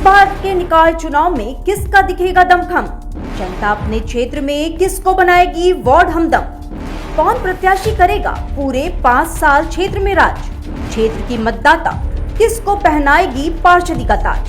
बार के निकाय चुनाव में किसका दिखेगा दमखम? जनता अपने क्षेत्र में किसको बनाएगी वार्ड हमदम? कौन प्रत्याशी करेगा पूरे 5 साल क्षेत्र में राज? क्षेत्र की मतदाता किसको पहनाएगी पार्षदी का ताज?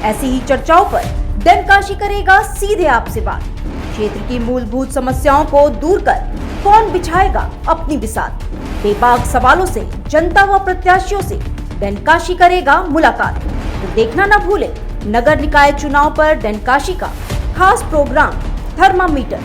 ऐसी ही चर्चाओं पर डनकाशी करेगा सीधे आपसे बात। क्षेत्र की मूलभूत समस्याओं को दूर कर कौन बिछाएगा अपनी बिसात? बेबाक सवालों से जनता व प्रत्याशियों से डनकाशी करेगा मुलाकात। तो देखना न भूले नगर निकाय चुनाव पर डनकाशी का खास प्रोग्राम थर्मामीटर।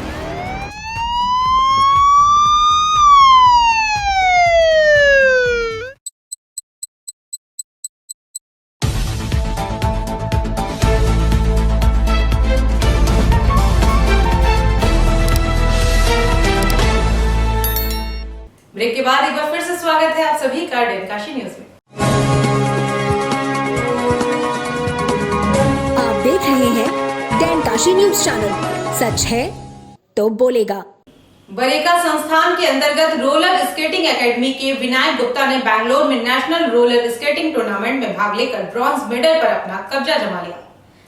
ब्रेक के बाद एक बार फिर से स्वागत है आप सभी का डनकाशी न्यूज में। आप देख रहे हैं डनकाशी न्यूज चैनल, सच है तो बोलेगा। बरेका संस्थान के अंतर्गत रोलर स्केटिंग एकेडमी के विनायक गुप्ता ने बैंगलोर में नेशनल रोलर स्केटिंग टूर्नामेंट में भाग लेकर ब्रॉन्ज मेडल पर अपना कब्जा जमा लिया।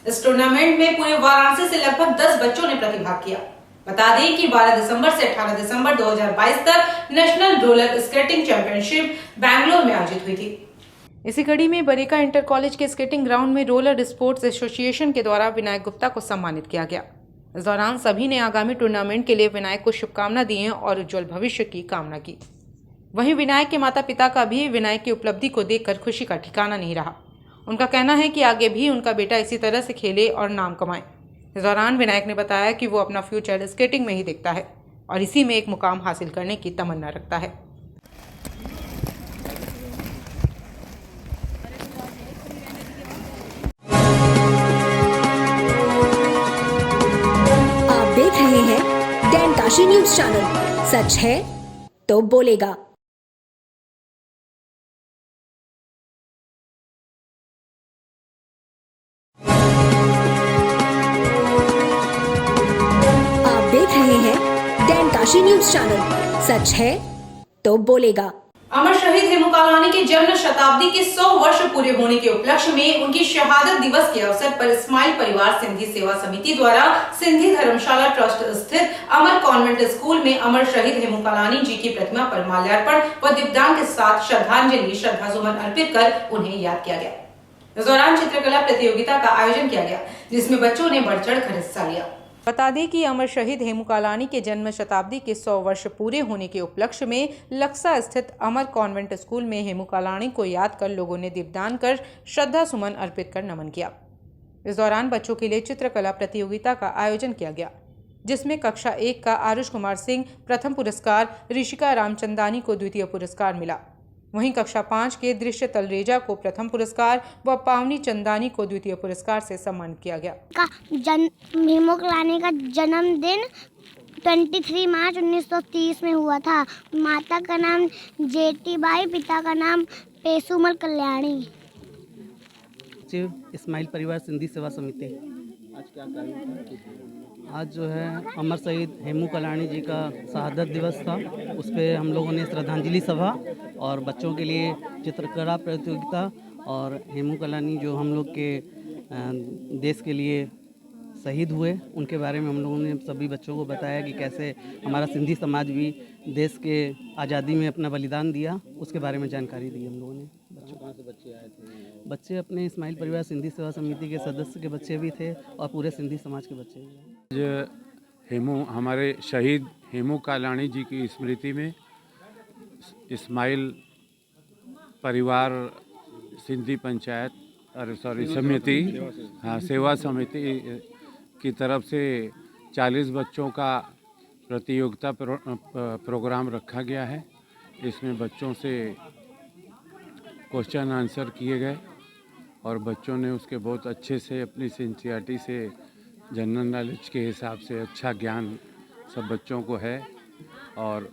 इस टूर्नामेंट में पूरे वाराणसी से लगभग 10 बच्चों ने प्रतिभाग किया। बता दें कि 12 दिसंबर से 18 दिसंबर 2022 तक national roller skating championship Bangalore में आयोजित हुई थी। इसी कड़ी में बरेका इंटर कॉलेज के स्केटिंग ग्राउंड में रोलर स्पोर्ट्स एसोसिएशन के द्वारा विनायक गुप्ता को सम्मानित किया गया। इस दौरान सभी ने आगामी टूर्नामेंट के लिए विनायक को शुभकामना दी और उज्जवल भविष्य की कामना की। वहीं विनायक के माता पिता का भी विनायक की उपलब्धि को देखकर खुशी का ठिकाना नहीं रहा। उनका कहना है कि आगे भी उनका बेटा इसी तरह से खेले और नाम कमाए। इस दौरान विनायक ने बताया कि वो अपना फ्यूचर स्केटिंग में ही देखता है और इसी में एक मुकाम हासिल करने की तमन्ना रखता है। आप देख रहे हैं डनकाशी न्यूज चैनल, सच है तो बोलेगा। आप देख रहे हैं डनकाशी न्यूज चैनल, सच है तो बोलेगा। अमर शहीद हेमू कालानी की जन्म शताब्दी के 100 वर्ष पूरे होने के उपलक्ष्य में उनकी शहादत दिवस के अवसर पर इस्माइल परिवार सिंधी सेवा समिति द्वारा सिंधी धर्मशाला ट्रस्ट स्थित अमर कॉन्वेंट स्कूल में अमर शहीद हेमू कालानी जी की प्रतिमा पर माल्यार्पण व दीपदान के साथ श्रद्धांजलि अर्पित कर उन्हें याद किया गया। इस दौरान चित्रकला प्रतियोगिता का आयोजन किया गया जिसमें बच्चों ने बढ़ चढ़ कर हिस्सा लिया। बता दें कि अमर शहीद हेमू कालानी के जन्म शताब्दी के 100 वर्ष पूरे होने के उपलक्ष्य में लक्सा स्थित अमर कॉन्वेंट स्कूल में हेमू कालानी को याद कर लोगों ने दीपदान कर श्रद्धा सुमन अर्पित कर नमन किया। इस दौरान बच्चों के लिए चित्रकला प्रतियोगिता का आयोजन किया गया जिसमें कक्षा 1 का आरुष कुमार सिंह प्रथम पुरस्कार, ऋषिका रामचंदानी को द्वितीय पुरस्कार मिला। वहीं कक्षा 5 के दृश्य तलरेजा को प्रथम पुरस्कार व पावनी चंदानी को द्वितीय पुरस्कार से सम्मानित किया गया। हेमू कालानी का जन्मदिन 23 मार्च 1930 में हुआ था। माता का नाम जेठी बाई, पिता का नाम पेशुमल कल्याणी। इस्माइल परिवार सिंधी सेवा समिति। आज क्या आज जो है अमर शहीद हेमू कालानी जी का शहादत दिवस था। उस पर हम लोगों ने श्रद्धांजलि सभा और बच्चों के लिए चित्रकला प्रतियोगिता और हेमू कालानी जो हम लोग के देश के लिए शहीद हुए उनके बारे में हम लोगों ने सभी बच्चों को बताया कि कैसे हमारा सिंधी समाज भी देश के आज़ादी में अपना बलिदान दिया, उसके बारे में जानकारी दी हम लोगों ने। कहाँ से बच्चे आए थे? बच्चे अपने इस्माइल परिवार सिंधी सेवा समिति के सदस्य के बच्चे भी थे और पूरे सिंधी समाज के बच्चे भी। हमारे शहीद हेमू कालानी जी की स्मृति में इस्माइल परिवार सिंधी पंचायत समिति सेवा समिति की तरफ से 40 बच्चों का प्रतियोगिता प्रोग्राम रखा गया है। इसमें बच्चों से क्वेश्चन आंसर किए गए और बच्चों ने उसके बहुत अच्छे से अपनी सिंसियरिटी से जनरल नॉलेज के हिसाब से अच्छा ज्ञान सब बच्चों को है और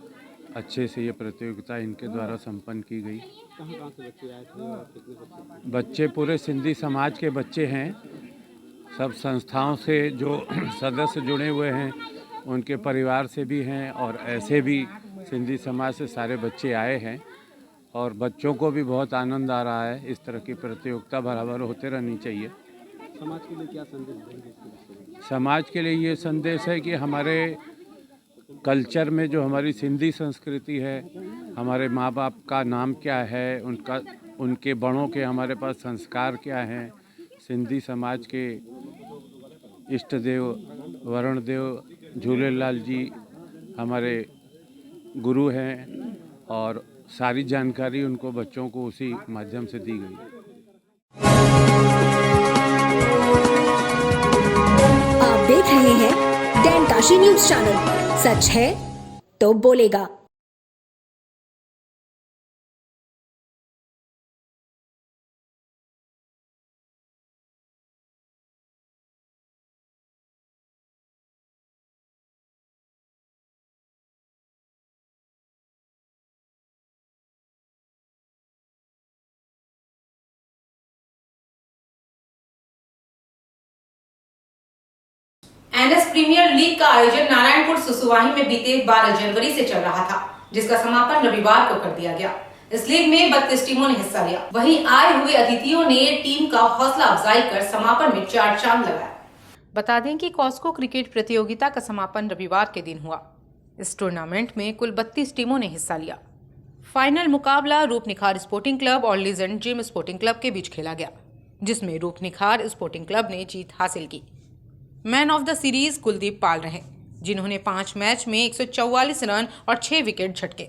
अच्छे से ये प्रतियोगिता इनके द्वारा संपन्न की गई। कहाँ से बच्चे आए थे और कितने बच्चे? बच्चे पूरे सिंधी समाज के बच्चे हैं। सब संस्थाओं से जो सदस्य जुड़े हुए हैं उनके परिवार से भी हैं और ऐसे भी सिंधी समाज से सारे बच्चे आए हैं और बच्चों को भी बहुत आनंद आ रहा है। इस तरह की प्रतियोगिता बराबर होते रहनी चाहिए। समाज के लिए क्या संदेश देंगे इसके विषय में? समाज के लिए ये संदेश है कि हमारे कल्चर में जो हमारी सिंधी संस्कृति है, हमारे माँ बाप का नाम क्या है, उनके बड़ों के हमारे पास संस्कार क्या हैं, सिंधी समाज के इष्ट देव वरुण देव झूलेलाल जी हमारे गुरु हैं और सारी जानकारी उनको बच्चों को उसी माध्यम से दी गई। आप देख रहे हैं डैन काशी न्यूज चैनल, सच है तो बोलेगा। एनएस प्रीमियर लीग का आयोजन नारायणपुर सुसुवाही में बीते 12 जनवरी से चल रहा था, जिसका समापन रविवार को कर दिया गया। इस लीग में 32 टीमों ने हिस्सा लिया। वहीं आए हुए अतिथियों ने टीम का हौसला अफजाई कर समापन में 4 चांद लगाया। बता दें कि कॉस्को क्रिकेट प्रतियोगिता का समापन रविवार के दिन हुआ। इस टूर्नामेंट में कुल 32 टीमों ने हिस्सा लिया। फाइनल मुकाबला रूपनिखार स्पोर्टिंग क्लब और लीजेंड जिम स्पोर्टिंग क्लब के बीच खेला गया, जिसमें रूपनिखार स्पोर्टिंग क्लब ने जीत हासिल की। Man of the series Kuldeep Pal रहे, जिन्होंने 5 मैच में 144 रन और 6 विकेट झटके।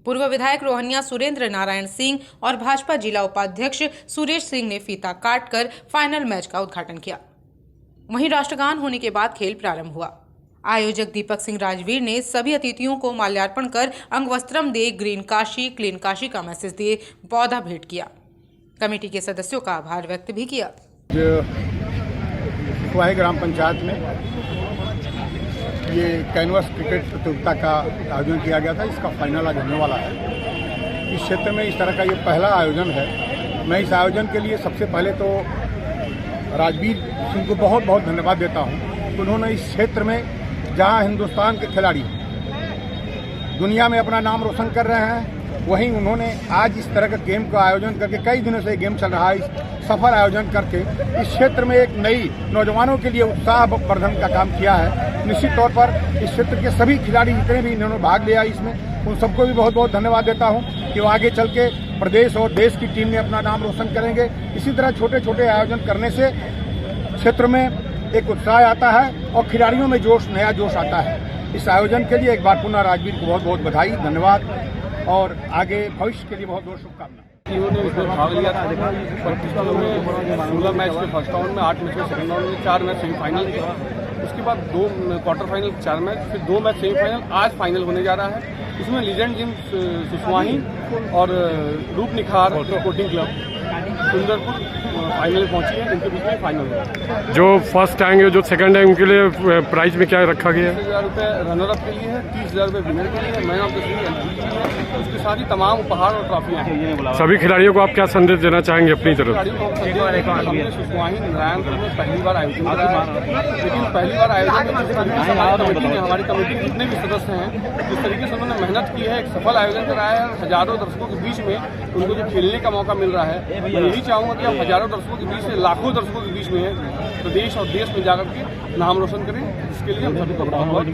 पूर्व विधायक रोहनिया सुरेंद्र नारायण सिंह और भाजपा जिला उपाध्यक्ष सुरेश सिंह ने फीता काटकर फाइनल मैच का उद्घाटन किया। वहीं राष्ट्रगान होने के बाद खेल प्रारंभ हुआ। आयोजक दीपक सिंह राजवीर ने सभी अतिथियों को माल्यार्पण कर अंगवस्त्रम दे ग्रीन काशी क्लीन काशी का मैसेज दिए पौधा भेंट किया। कमेटी के सदस्यों का आभार व्यक्त भी किया। सुसुवाही ग्राम पंचायत में ये कैनवस क्रिकेट प्रतियोगिता का आयोजन किया गया था। इसका फाइनल आज होने वाला है। इस क्षेत्र में इस तरह का ये पहला आयोजन है। मैं इस आयोजन के लिए सबसे पहले तो राजवीर सिंह को बहुत बहुत धन्यवाद देता हूँ। उन्होंने इस क्षेत्र में जहाँ हिंदुस्तान के खिलाड़ी दुनिया में अपना नाम रोशन कर रहे हैं, वहीं उन्होंने आज इस तरह का गेम का आयोजन करके, कई दिनों से गेम चल रहा है, सफल आयोजन करके इस क्षेत्र में एक नई नौजवानों के लिए उत्साह वर्धन का काम किया है। निश्चित तौर पर इस क्षेत्र के सभी खिलाड़ी जितने भी इन्होंने भाग लिया इसमें, उन सबको भी बहुत बहुत धन्यवाद देता हूं कि वो आगे चल के प्रदेश और देश की टीम में अपना नाम रोशन करेंगे। इसी तरह छोटे छोटे आयोजन करने से क्षेत्र में एक उत्साह आता है और खिलाड़ियों में जोश, नया जोश आता है। इस आयोजन के लिए एक बार पुनः राजवीर को बहुत बहुत बधाई, धन्यवाद और आगे भविष्य के लिए बहुत बहुत शुभकामनाएं। टीमों ने इसमें भाग लिया था। 25 टीमों में 16 मैच के फर्स्ट राउंड में, 8 मैच के सेकंड राउंड में, 4 मैच सेमीफाइनल के, उसके बाद 2 क्वार्टर फाइनल 4 मैच, फिर 2 मैच सेमीफाइनल। आज फाइनल होने जा रहा है। इसमें लीजेंड जिम सुसुवाही और रूपनिखार स्पोर्टिंग क्लब सुंदरपुर फाइनल पहुंची है। इनके बीच में फाइनल होगा। जो फर्स्ट आएंगे, जो सेकंड आएंगे, उनके लिए प्राइज में क्या रखा गया है? 30,000 रुपये रनर अप के लिए है, 30,000 रुपये विनर के लिए, मैन ऑफ द सीरीज, उसके साथ ही तमाम उपहार और ट्रॉफियाँ हैं। सभी खिलाड़ियों को आप क्या संदेश देना चाहेंगे अपनी तरफ? हमने सुसुवाही नारायणपुर में पहली बार आयोजन करा है, लेकिन पहली बार आयोजन में जिस तरीके से हमारी कमेटी के जितने भी सदस्य हैं, जिस तरीके से उन्होंने मेहनत की है, एक सफल आयोजन कराया है। हजारों दर्शकों के बीच में उनको जो खेलने का मौका मिल रहा है, मैं यही चाहूँगा कि आप हजारों दर्शकों के बीच से, लाखों दर्शकों के बीच में प्रदेश और देश में जाकर के नाम रोशन करें। इसके लिए हम सभी को बहुत बहुत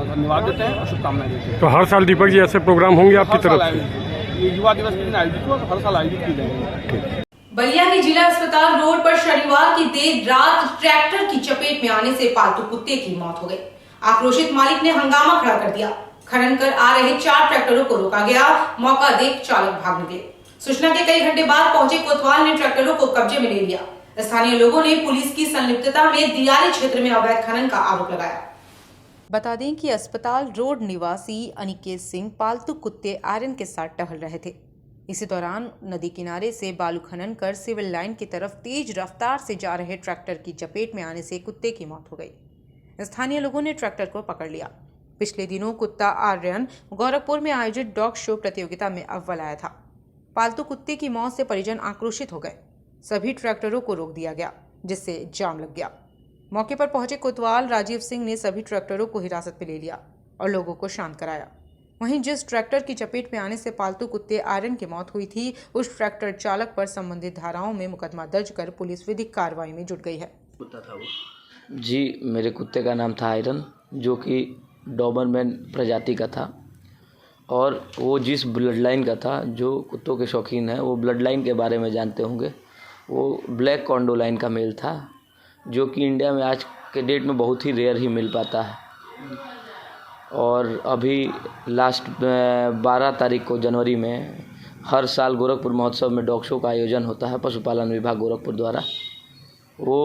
धन्यवाद देते हैं और शुभकामनाएं देते हैं। तो हर साल दीपक जी ऐसे प्रोग्राम होंगे आपकी तरफ से? ये युवा दिवस के दिन आयोजित हुआ, हर साल आयोजित की जाएगी। बलिया के जिला अस्पताल रोड पर शनिवार की देर रात ट्रैक्टर की चपेट में आने से पालतू कुत्ते की मौत हो गई। आक्रोशित मालिक ने हंगामा खड़ा कर दिया। खनन कर आ रहे 4 ट्रैक्टरों को रोका गया। मौका देख चालक भाग निकले। सूचना के कई घंटे बाद पहुंचे कोतवाल ने ट्रैक्टरों को कब्जे में ले लिया। स्थानीय लोगों ने पुलिस की संलिप्तता में दियाली क्षेत्र में अवैध खनन का आरोप लगाया। बता दें कि अस्पताल रोड निवासी अनिकेत सिंह पालतू कुत्ते आर्यन के साथ टहल रहे थे। इसी दौरान नदी किनारे से बालू खनन कर सिविल लाइन की तरफ तेज रफ्तार से जा रहे ट्रैक्टर की चपेट में आने से कुत्ते की मौत हो गई। स्थानीय लोगों ने ट्रैक्टर को पकड़ लिया। पिछले दिनों कुत्ता आर्यन गोरखपुर में आयोजित डॉग शो प्रतियोगिता में अव्वल आया था। पालतू कुत्ते की मौत से परिजन आक्रोशित हो गए। सभी ट्रैक्टरों को रोक दिया गया, जिससे जाम लग गया। मौके पर पहुंचे कोतवाल राजीव सिंह ने सभी ट्रैक्टरों को हिरासत में ले लिया और लोगों को शांत कराया। वहीं जिस ट्रैक्टर की चपेट में आने से पालतू कुत्ते आयरन की मौत हुई थी, उस ट्रैक्टर चालक पर संबंधित धाराओं में मुकदमा दर्ज कर पुलिस विधिक कार्रवाई में जुट गई है। कुत्ता था वो? जी, मेरे कुत्ते का नाम था आयरन, जो कि डॉबरमैन प्रजाति का था और वो जिस ब्लड लाइन का था, जो कुत्तों के शौकीन हैं वो ब्लड लाइन के बारे में जानते होंगे, वो ब्लैक कॉन्डो लाइन का मेल था, जो कि इंडिया में आज के डेट में बहुत ही रेयर ही मिल पाता है। और अभी लास्ट 12 तारीख को जनवरी में हर साल गोरखपुर महोत्सव में डॉग शो का आयोजन होता है पशुपालन विभाग गोरखपुर द्वारा। वो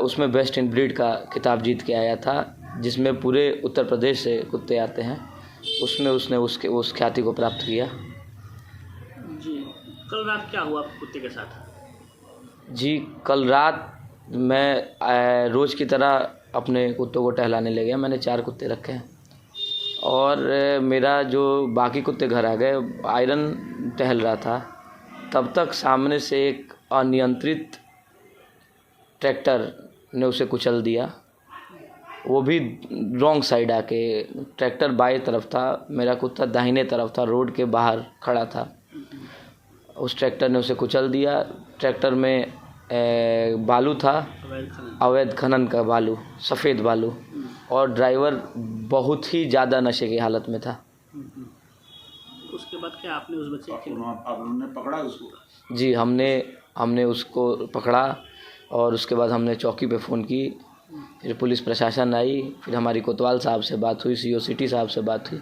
उसमें बेस्ट इन ब्रीड का खिताब जीत के आया था, जिसमें पूरे उत्तर प्रदेश से कुत्ते आते हैं। उसमें उसने उस ख्याति को प्राप्त किया। जी, कल रात क्या हुआ कुत्ते के साथ? जी, कल रात मैं रोज़ की तरह अपने कुत्तों को टहलाने ले गया। मैंने 4 कुत्ते रखे हैं और मेरा जो बाकी कुत्ते घर आ गए, आयरन टहल रहा था, तब तक सामने से एक अनियंत्रित ट्रैक्टर ने उसे कुचल दिया। वो भी रॉन्ग साइड आके, ट्रैक्टर बाएं तरफ था, मेरा कुत्ता दाहिने तरफ था, रोड के बाहर खड़ा था। उस ट्रैक्टर ने उसे कुचल दिया। ट्रैक्टर में बालू था, अवैध खनन का बालू, सफ़ेद बालू, और ड्राइवर बहुत ही ज़्यादा नशे की हालत में था। उसके बाद क्या आपने उस बच्चे आपने पकड़ा उसको? जी, हमने उसको पकड़ा और उसके बाद हमने चौकी पे फ़ोन की, फिर पुलिस प्रशासन आई, फिर हमारी कोतवाल साहब से बात हुई, CO सिटी साहब से बात हुई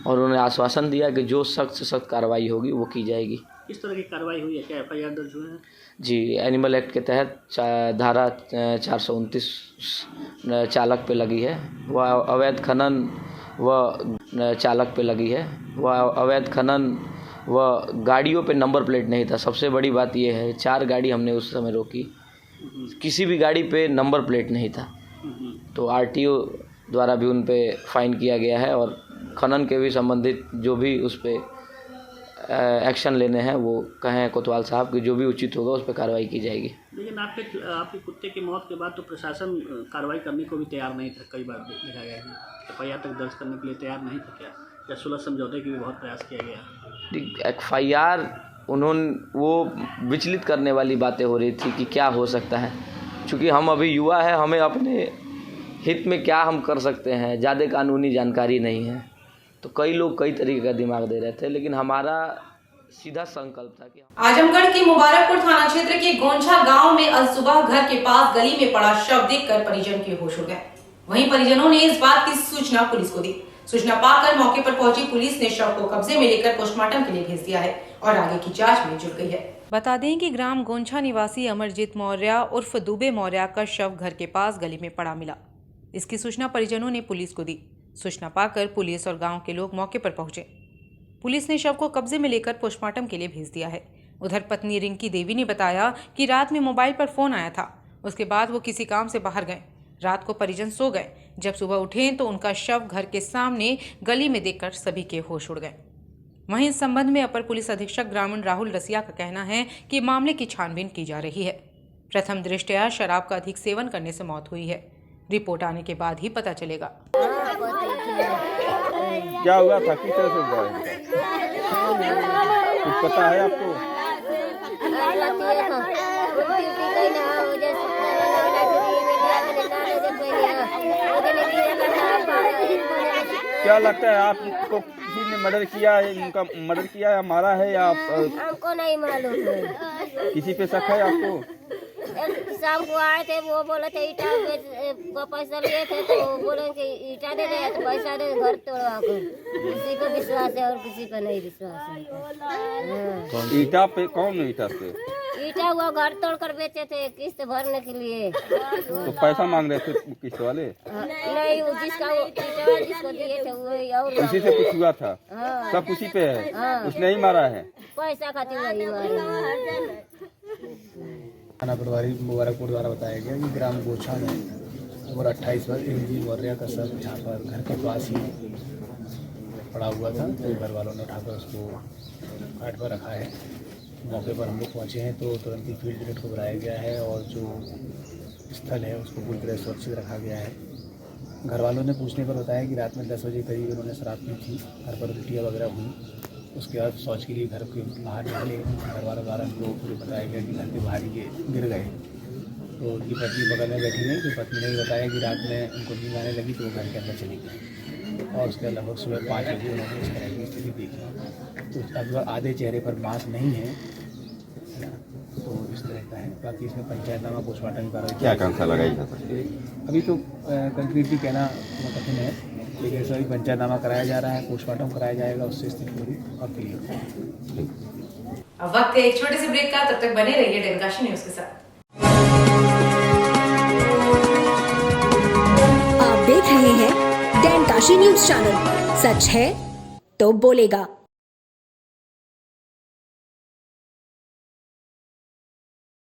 और उन्होंने आश्वासन दिया कि जो सख्त से सख्त कार्रवाई होगी वो की जाएगी। किस तरह की कार्रवाई हुई है? क्या FIR दर्ज हुए हैं? जी, एनिमल एक्ट के तहत धारा 429 चालक पे लगी है। वह अवैध खनन व चालक पे लगी है। वह अवैध खनन व गाड़ियों पे नंबर प्लेट नहीं था। सबसे बड़ी बात यह है, 4 गाड़ी हमने उस समय रोकी, किसी भी गाड़ी पे नंबर प्लेट नहीं था, तो RTO द्वारा भी उन पे फाइन किया गया है और खनन के भी संबंधित जो भी उस पर एक्शन लेने हैं वो कहें कोतवाल साहब कि जो भी उचित होगा उस पर कार्रवाई की जाएगी। लेकिन आपके कुत्ते की मौत के बाद तो प्रशासन कार्रवाई करने को भी तैयार नहीं था। कई बार देखा गया कि FIR तक दर्ज करने के लिए तैयार नहीं था। क्या या सुलह समझौते की भी बहुत प्रयास किया गया? FIR वो विचलित करने वाली बातें हो रही थी कि क्या हो सकता है, क्योंकि हम अभी युवा है, हमें अपने हित में क्या हम कर सकते हैं, ज़्यादा कानूनी जानकारी नहीं है, तो कई लोग कई तरीके का दिमाग दे रहे थे, लेकिन हमारा सीधा संकल्प था कि आजमगढ़ के मुबारकपुर थाना क्षेत्र के गोंछा गांव में आज सुबह घर के पास गली में पड़ा शव देखकर परिजन के होश उड़ गए। वहीं परिजनों ने इस बात की सूचना पुलिस को दी। सूचना पाकर मौके पर पहुंची पुलिस ने शव को कब्जे में लेकर पोस्टमार्टम के लिए भेज दिया है और आगे की जाँच में जुट गई है। बता दें कि ग्राम गोंछा निवासी अमरजीत मौर्य उर्फ दुबे मौर्य का शव घर के पास गली में पड़ा मिला। इसकी सूचना परिजनों ने पुलिस को दी। सूचना पाकर पुलिस और गांव के लोग मौके पर पहुंचे। पुलिस ने शव को कब्जे में लेकर पोस्टमार्टम के लिए भेज दिया है। उधर पत्नी रिंकी देवी ने बताया कि रात में मोबाइल पर फोन आया था, उसके बाद वो किसी काम से बाहर गए। रात को परिजन सो गए। जब सुबह उठे तो उनका शव घर के सामने गली में देखकर सभी के होश उड़ गए। वहीं इस संबंध में अपर पुलिस अधीक्षक ग्रामीण राहुल रसिया का कहना है कि मामले की छानबीन की जा रही है। प्रथम दृष्टया शराब का अधिक सेवन करने से मौत हुई है। रिपोर्ट आने के बाद ही पता चलेगा। क्या हुआ था, किस तरह से हुआ है, कुछ पता है आपको? क्या लगता है आपको किसी ने मर्डर किया है, उनका मर्डर किया या मारा है या हमको नहीं मालूम है। किसी पे शक है आपको? शाम को आए थे, वो बोले थे ईटा को पैसा लिए थे, तो बोले कि ईटा दे दे, तो पैसा दे, घर तोड़वा को। किसी पे विश्वास है और किसी पे नहीं विश्वास है। ईटा पे कौन ईटा पे? ईटा वो घर तोड़ कर बेचे थे किस्त भरने के लिए। तो पैसा मांग रहे थे किस्त वाले? नहीं, जिसको दिए थे वही। और उसी से कुछ हुआ था? सब उसी पे है, उसने ही मारा है? पैसा खातिर वही मारा। थाना प्रभारी मुबारकपुर द्वारा बताया गया कि ग्राम गोछा में उम्र 28 वर्ष इंजी मौर्य का शव जहाँ पर घर के पास ही पड़ा हुआ था, तो घर वालों ने उठाकर उसको घाट पर रखा है। मौके पर हम लोग पहुँचे हैं तो तुरंत ही फील्ड यूनिट को बुलाया गया है और जो स्थल है उसको पूरी तरह सुरक्षित रखा गया है घर वालों ने पूछने पर बताया कि रात में 10 बजे करीब उन्होंने शराब पी थी, घर पर उल्टियाँ वगैरह हुई। उसके बाद शौच के लिए घर के बाहर निकले, घर वालों द्वारा उनको पूरे बताया गया कि घर के बाहर ये गिर गए। तो उनकी पत्नी बगल में बैठी रही, तो पत्नी ने भी बताया कि रात में उनको नींद आने लगी तो वो घर के अंदर चली गई और उसके लगभग सुबह 5 बजे उन्होंने इस तरह की स्थिति देखी। तो अब आधे चेहरे पर मांस नहीं है ना, तो इस तरह का है। बाकी इसमें पंचायतनामा पोस्टमार्टम कार्रवाई क्या आकांक्षा लगाई जा सकती है? अभी तो कंक्रीटली कहना कठिन है, लेकिन सभी पंचायतनामा कराया जा रहा है, पोस्टमार्टम कराया जाएगा, उससे स्थिति पूरी और क्लियर होगी। अब वक्त है एक छोटे से ब्रेक का, तब तक बने रहिए डैनकाशी न्यूज के साथ। आप देख रहे हैं डैनकाशी न्यूज चैनल, सच है तो बोलेगा।